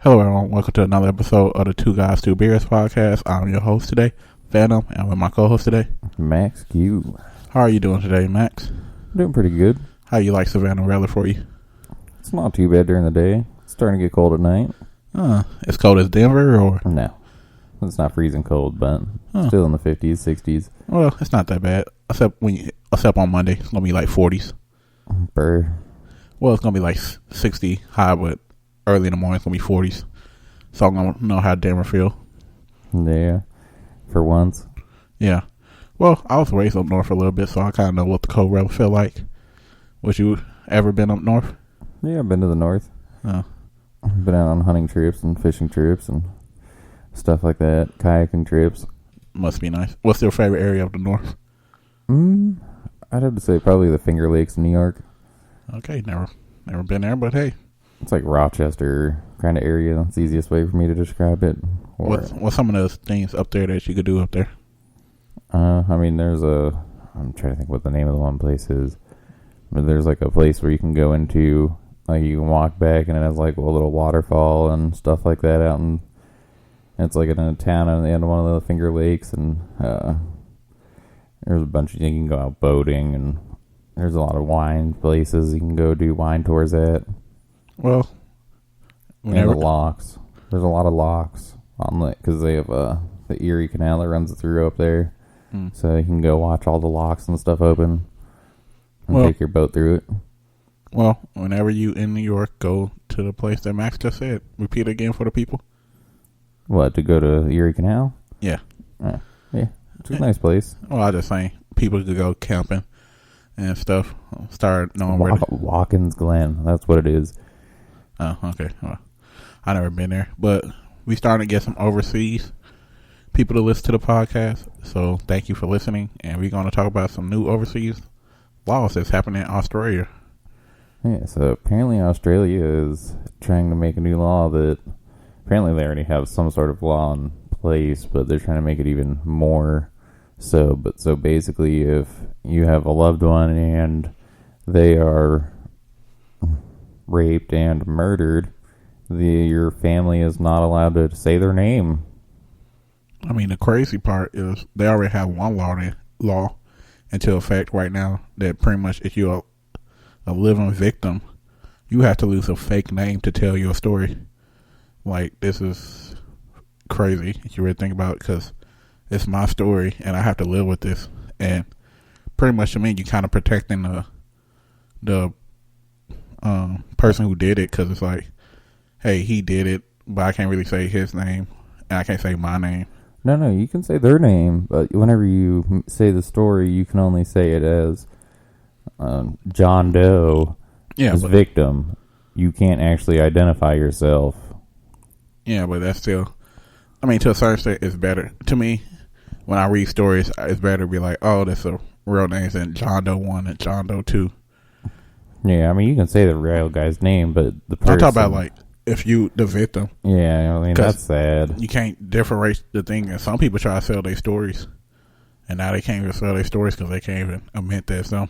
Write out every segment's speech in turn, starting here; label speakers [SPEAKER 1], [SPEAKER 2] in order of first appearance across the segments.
[SPEAKER 1] Hello, everyone. Welcome to another episode of the Two Guys, Two Beers podcast. I'm your host today, Phantom, and with my co-host today,
[SPEAKER 2] Max Q.
[SPEAKER 1] How are you doing today, Max?
[SPEAKER 2] Doing pretty good.
[SPEAKER 1] How you like Savannah weather for you?
[SPEAKER 2] It's not too bad during the day. It's starting to get cold at night.
[SPEAKER 1] It's cold as Denver, or?
[SPEAKER 2] No. It's not freezing cold, but still in the 50s, 60s.
[SPEAKER 1] Well, it's not that bad, except on Monday. It's going to be like 40s.
[SPEAKER 2] Burr.
[SPEAKER 1] Well, it's going to be like 60 high, but early in the morning it's going to be 40s. So I'm going to know how Denver feel.
[SPEAKER 2] Yeah. For once.
[SPEAKER 1] Yeah. Well, I was raised up north a little bit, so I kind of know what the cold weather feel like. Would you ever been up north?
[SPEAKER 2] Yeah, I've been to the north. Been out on hunting trips and fishing trips and stuff like that. Kayaking trips.
[SPEAKER 1] Must be nice. What's your favorite area of the north?
[SPEAKER 2] I'd have to say probably the Finger Lakes in New York.
[SPEAKER 1] Okay, never been there, but hey.
[SPEAKER 2] It's like Rochester kind of area. That's the easiest way for me to describe it.
[SPEAKER 1] What's some of those things up there that you could do up there?
[SPEAKER 2] I mean, I'm trying to think what the name of the one place is. But there's like a place where you can go into, like you can walk back and it has like a little waterfall and stuff like that out, and it's like in a town on the end of one of the Finger Lakes, and there's a bunch of, you can go out boating, and there's a lot of wine places you can go do wine tours at. Well, and the locks. There's a lot of locks on the, because they have the Erie Canal that runs through up there, so you can go watch all the locks and stuff open and take your boat through it.
[SPEAKER 1] Well, whenever you in New York, go to the place that Max just said. Repeat it again for the people.
[SPEAKER 2] What, to go to Erie Canal?
[SPEAKER 1] Yeah.
[SPEAKER 2] Yeah, it's a nice place.
[SPEAKER 1] Well, I just saying people could go camping and stuff. Start knowing where.
[SPEAKER 2] Watkins Glen, that's what it is.
[SPEAKER 1] Oh, okay. Well, I never been there, but we starting to get some overseas people to listen to the podcast. So thank you for listening, and we're going to talk about some new overseas laws that's happening in Australia.
[SPEAKER 2] Yeah, so apparently Australia is trying to make a new law that apparently they already have some sort of law in place, but they're trying to make it even more so. But so basically, if you have a loved one and they are raped and murdered, your family is not allowed to say their name.
[SPEAKER 1] I mean, the crazy part is they already have one law into effect right now that pretty much if you're a living victim, you have to use a fake name to tell your story. Like, this is crazy if you really think about it, because it's my story and I have to live with this. And pretty much to me, you're kind of protecting the person who did it, because it's like, hey, he did it, but I can't really say his name and I can't say my name.
[SPEAKER 2] No, you can say their name, but whenever you say the story, you can only say it as John Doe as victim. You can't actually identify yourself.
[SPEAKER 1] Yeah, but that's still, I mean, to a certain extent, it's better. To me, when I read stories, it's better to be like, oh, that's a real name than John Doe 1 and John Doe 2.
[SPEAKER 2] Yeah, I mean, you can say the real guy's name, but the person...
[SPEAKER 1] I'm talking about, like, if you, the victim.
[SPEAKER 2] Yeah, I mean, that's sad.
[SPEAKER 1] You can't differentiate the thing, and some people try to sell their stories, and now they can't even sell their stories because they can't even admit that it's them.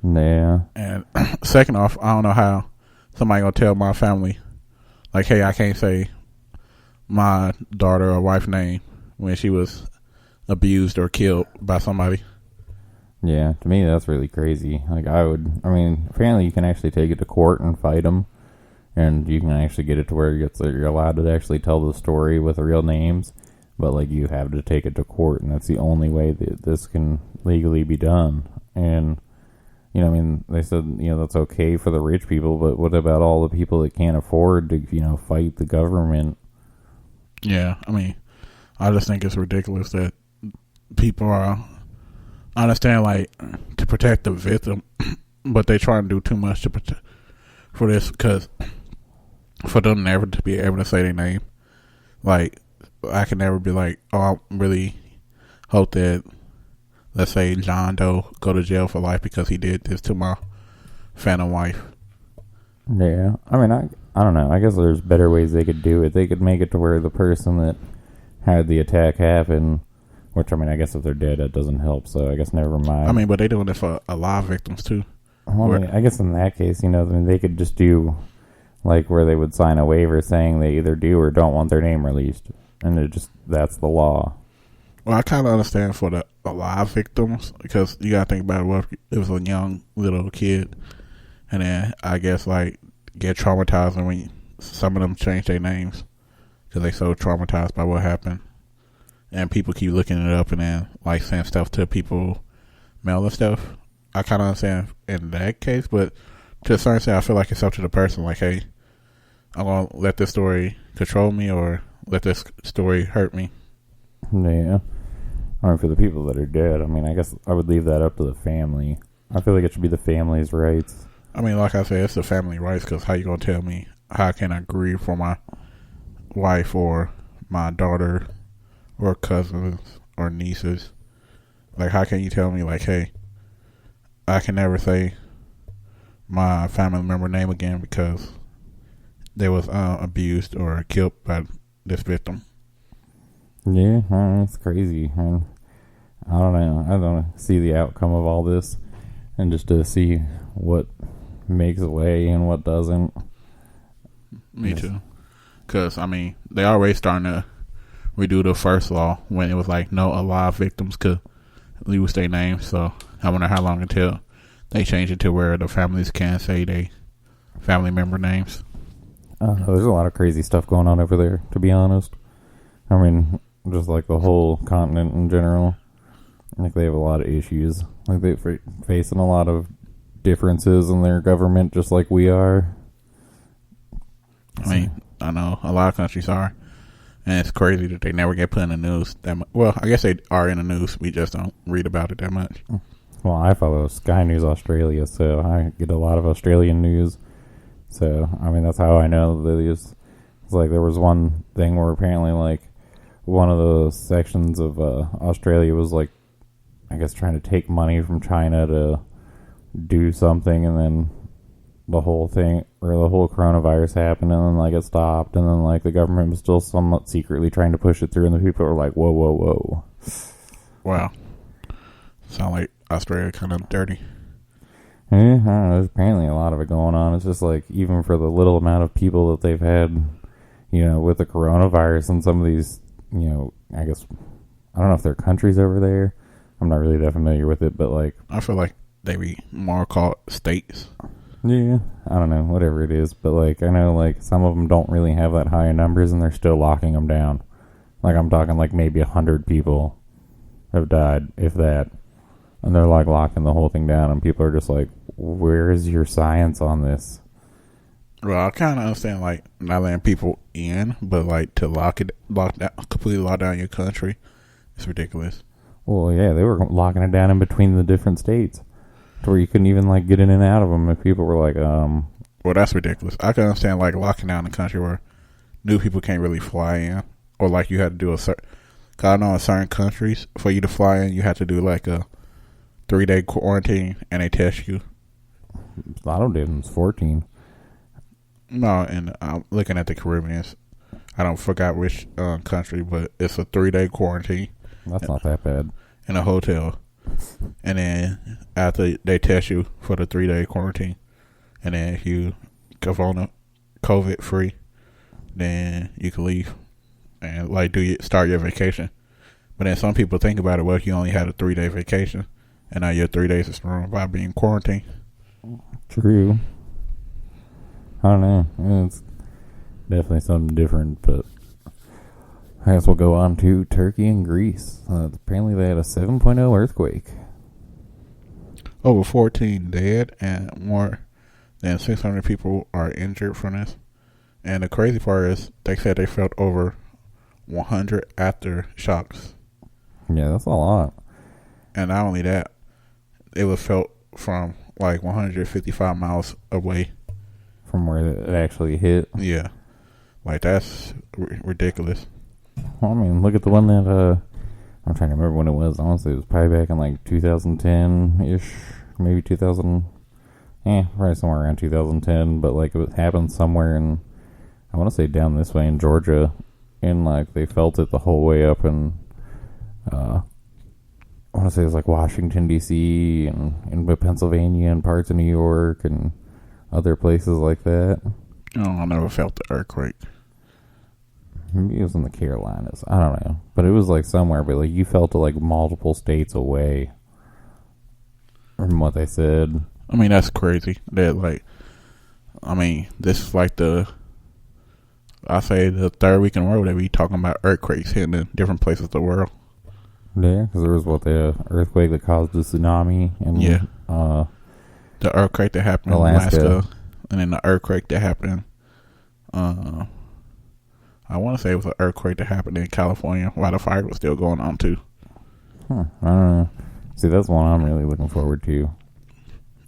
[SPEAKER 2] Yeah.
[SPEAKER 1] And second off, I don't know how somebody gonna tell my family, like, hey, I can't say my daughter or wife's name when she was abused or killed by somebody.
[SPEAKER 2] Yeah, to me that's really crazy. Like, apparently you can actually take it to court and fight them, and you can actually get it to where you're allowed to actually tell the story with real names, but like you have to take it to court, and that's the only way that this can legally be done. And I mean, they said, that's okay for the rich people, but what about all the people that can't afford to, fight the government?
[SPEAKER 1] Yeah, I mean, I just think it's ridiculous that people are, I understand, like, to protect the victim, but they try to do too much for this, because for them never to be able to say their name, like, I can never be like, oh, I really hope that, let's say, John Doe go to jail for life because he did this to my phantom wife.
[SPEAKER 2] Yeah, I mean, I don't know. I guess there's better ways they could do it. They could make it to where the person that had the attack happen, which, I mean, I guess if they're dead, that doesn't help, so I guess never mind.
[SPEAKER 1] I mean, but they're doing it for alive victims, too.
[SPEAKER 2] Well, I guess in that case, they could just do like where they would sign a waiver saying they either do or don't want their name released, and that's the law.
[SPEAKER 1] Well, I kind of understand for the alive victims because you gotta think about it. What if it was a young little kid, and then I guess like get traumatized, and when some of them change their names because they so traumatized by what happened, and people keep looking it up and then like saying stuff to people, mail and stuff. I kind of understand in that case, but to a certain extent, I feel like it's up to the person. Like, hey, I'm gonna let this story control me, or let this story hurt me.
[SPEAKER 2] Yeah. I mean, for the people that are dead, I mean, I guess I would leave that up to the family. I feel like it should be the family's rights.
[SPEAKER 1] I mean, like I said, it's the family rights, because how you gonna tell me how can I grieve for my wife or my daughter or cousins or nieces? Like, how can you tell me, like, hey, I can never say my family member name again because they was abused or killed by this victim?
[SPEAKER 2] Yeah, it's crazy. I don't know. I don't see the outcome of all this, and just to see what makes way and what doesn't.
[SPEAKER 1] Me too. Because, I mean, they already starting to redo the first law when it was like no alive victims could lose their names. So I wonder how long until they change it to where the families can say they family member names.
[SPEAKER 2] There's a lot of crazy stuff going on over there, to be honest. I mean, just like the whole continent in general. Like, they have a lot of issues. Like, they're facing a lot of differences in their government, just like we are.
[SPEAKER 1] I mean, I know a lot of countries are, and it's crazy that they never get put in the news that much. Well, I guess they are in the news. We just don't read about it that much.
[SPEAKER 2] Well, I follow Sky News Australia, so I get a lot of Australian news. So, I mean, that's how I know that it's like there was one thing where apparently, like, one of the sections of Australia was, like, I guess trying to take money from China to do something, and then the whole thing, or the whole coronavirus happened, and then, like, it stopped, and then, like, the government was still somewhat secretly trying to push it through, and the people were like, whoa, whoa, whoa.
[SPEAKER 1] Wow. Sound like Australia kind of dirty.
[SPEAKER 2] Yeah, I don't know, there's apparently a lot of it going on. It's just, like, even for the little amount of people that they've had, you know, with the coronavirus and some of these, you know, I guess, I don't know if they're countries over there. I'm not really that familiar with it, but, like,
[SPEAKER 1] I feel like they be more called states.
[SPEAKER 2] Yeah, I don't know, whatever it is, but, like, I know, like, some of them don't really have that high in numbers, and they're still locking them down. Like, I'm talking, like, maybe 100 people have died, if that, and they're, like, locking the whole thing down, and people are just like, where is your science on this?
[SPEAKER 1] Well, I kind of understand, like, not letting people in, but, like, to completely lock down your country, it's ridiculous.
[SPEAKER 2] Well, yeah, they were locking it down in between the different states, to where you couldn't even, like, get in and out of them if people were like,
[SPEAKER 1] Well, that's ridiculous. I can understand, like, locking down the country where new people can't really fly in, or, like, you had to do a certain, cause I know in certain countries, for you to fly in, you have to do, like, a 3-day quarantine, and they test you.
[SPEAKER 2] I don't do them, it's 14.
[SPEAKER 1] No, and I'm looking at the Caribbean. I don't forgot which country, but it's a 3-day quarantine.
[SPEAKER 2] That's not that bad.
[SPEAKER 1] In a hotel. And then after they test you for the 3-day quarantine, and then if you go on COVID free, then you can leave and, like, start your vacation. But then some people think about it, well, if you only had a 3-day vacation, and now your 3 days is ruined by being quarantined.
[SPEAKER 2] True. I don't know. It's definitely something different, but I guess we'll go on to Turkey and Greece. Apparently they had a 7.0 earthquake.
[SPEAKER 1] Over 14 dead, and more than 600 people are injured from this. And the crazy part is they said they felt over 100 aftershocks.
[SPEAKER 2] Yeah, that's a lot.
[SPEAKER 1] And not only that, it was felt from like 155 miles away.
[SPEAKER 2] From where it actually hit?
[SPEAKER 1] Yeah. Like, that's ridiculous.
[SPEAKER 2] Well, I mean, look at the one that, I'm trying to remember when it was. Honestly, it was probably back in like 2010-ish, maybe 2000, probably somewhere around 2010, but like it happened somewhere in, I want to say down this way in Georgia, and like they felt it the whole way up in, I want to say it was like Washington, D.C., and in Pennsylvania and parts of New York and other places like that.
[SPEAKER 1] Oh, I never felt the earthquake.
[SPEAKER 2] Maybe it was in the Carolinas. I don't know. But it was like somewhere, but like you felt it like multiple states away from what they said.
[SPEAKER 1] I mean, that's crazy. That this is like I say the third week in a row that we talking about earthquakes hitting in different places of the world.
[SPEAKER 2] Yeah, because there was the earthquake that caused the tsunami. And,
[SPEAKER 1] the earthquake that happened in Alaska. And then the earthquake that happened, I want to say it was an earthquake that happened in California while the fire was still going on too.
[SPEAKER 2] I don't know. See, that's one I'm really looking forward to.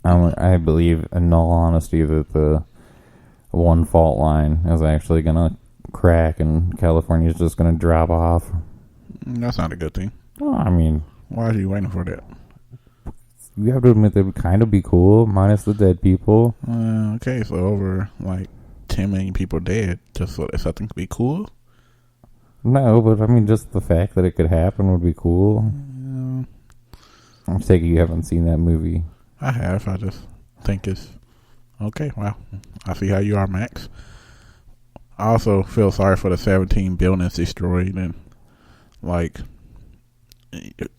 [SPEAKER 2] I believe, in all honesty, that the one fault line is actually going to crack and California is just going to drop off.
[SPEAKER 1] That's not a good thing.
[SPEAKER 2] Well, I mean,
[SPEAKER 1] why are you waiting for that?
[SPEAKER 2] You have to admit that would kind of be cool, minus the dead people.
[SPEAKER 1] Okay, so over like 10 million people dead, just so that something could be cool?
[SPEAKER 2] No, but I mean, just the fact that it could happen would be cool. I'm taking you haven't seen that movie.
[SPEAKER 1] I have. I just think it's okay. Wow, I see how you are, Max. I also feel sorry for the 17 buildings destroyed, and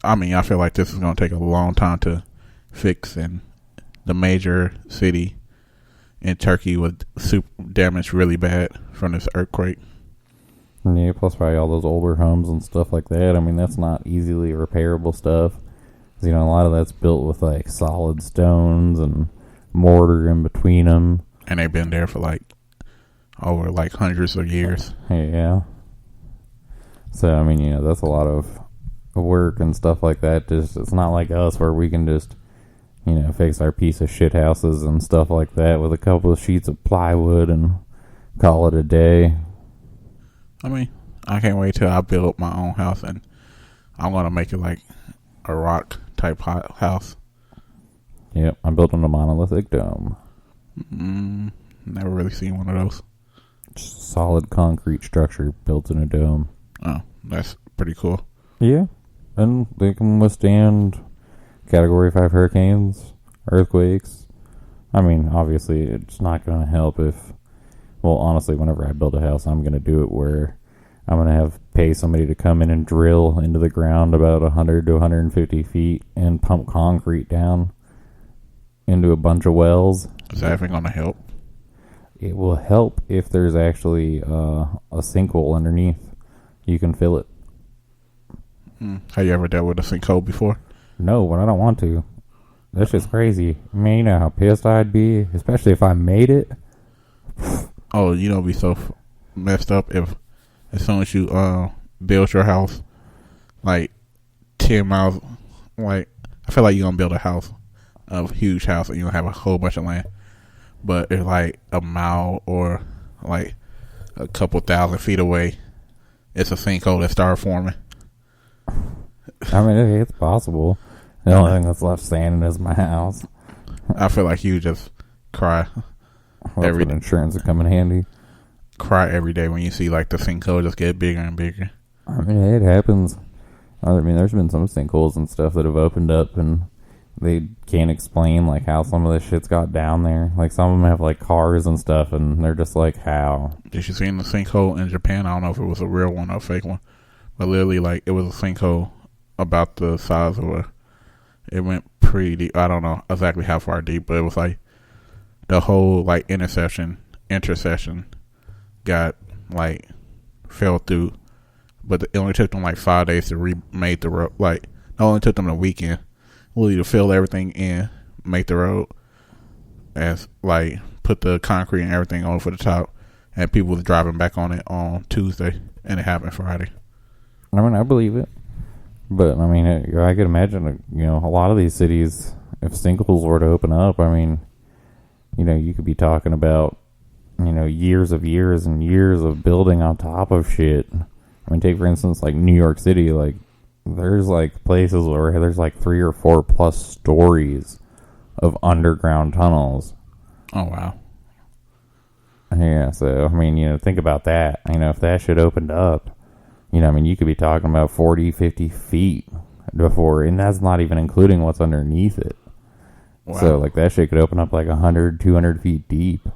[SPEAKER 1] I feel like this is going to take a long time to fix, and the major city in Turkey was damaged really bad from this earthquake.
[SPEAKER 2] Yeah, plus probably all those older homes and stuff like that. I mean, that's not easily repairable stuff. You know, a lot of that's built with like solid stones and mortar in between them.
[SPEAKER 1] And they've been there for over hundreds of years.
[SPEAKER 2] Yeah. So, I mean, that's a lot of work and stuff like that. It's not like us where we can just, fix our piece of shit houses and stuff like that with a couple of sheets of plywood and call it a day.
[SPEAKER 1] I mean, I can't wait till I build my own house, and I'm going to make it like a rock type house.
[SPEAKER 2] Yep, I'm building a monolithic dome.
[SPEAKER 1] Never really seen one of those.
[SPEAKER 2] Just a solid concrete structure built in a dome.
[SPEAKER 1] Oh, that's pretty cool.
[SPEAKER 2] Yeah, and they can withstand Category 5 hurricanes, earthquakes. I mean, obviously, it's not going to help honestly, whenever I build a house, I'm going to do it where I'm going to pay somebody to come in and drill into the ground about 100 to 150 feet and pump concrete down into a bunch of wells.
[SPEAKER 1] Is that even going to help?
[SPEAKER 2] It will help if there's actually a sinkhole underneath. You can fill it.
[SPEAKER 1] Have you ever dealt with a sinkhole before?
[SPEAKER 2] No, but I don't want to. That's just crazy. I mean, you know how pissed I'd be, especially if I made it.
[SPEAKER 1] Oh, be so messed up if as soon as you build your house, 10 miles, I feel like you're going to build a huge house, and you're going to have a whole bunch of land. But it's a mile or a couple thousand feet away, it's a sinkhole that started forming.
[SPEAKER 2] I mean, it's possible. The only thing that's left standing is my house.
[SPEAKER 1] I feel like you just cry.
[SPEAKER 2] Every insurance would come in handy.
[SPEAKER 1] Cry every day when you see the sinkhole just get bigger and bigger.
[SPEAKER 2] I mean, it happens. I mean, there's been some sinkholes and stuff that have opened up, and they can't explain how some of this shit's got down there. Some of them have cars and stuff, and they're just how.
[SPEAKER 1] Did you see the sinkhole in Japan? I don't know if it was a real one or a fake one, but literally it was a sinkhole about the size of it went pretty deep. I don't know exactly how far deep, but it was the whole intersection got fell through, but it only took them 5 days to remake the road. It only took them a weekend really to fill everything in, make the road, and put the concrete and everything on for the top, and people was driving back on it on Tuesday, and it happened Friday.
[SPEAKER 2] I mean, I believe it, but I mean, I could imagine a lot of these cities, if sinkholes were to open up, I mean, you could be talking about years and years of building on top of shit. I mean, take for instance New York City. There's places where there's 3 or 4 plus stories of underground tunnels.
[SPEAKER 1] Oh wow.
[SPEAKER 2] Yeah, so I mean, think about that. If that shit opened up, I mean, you could be talking about 40, 50 feet before, and that's not even including what's underneath it. Wow. So that shit could open up 100, 200 feet deep.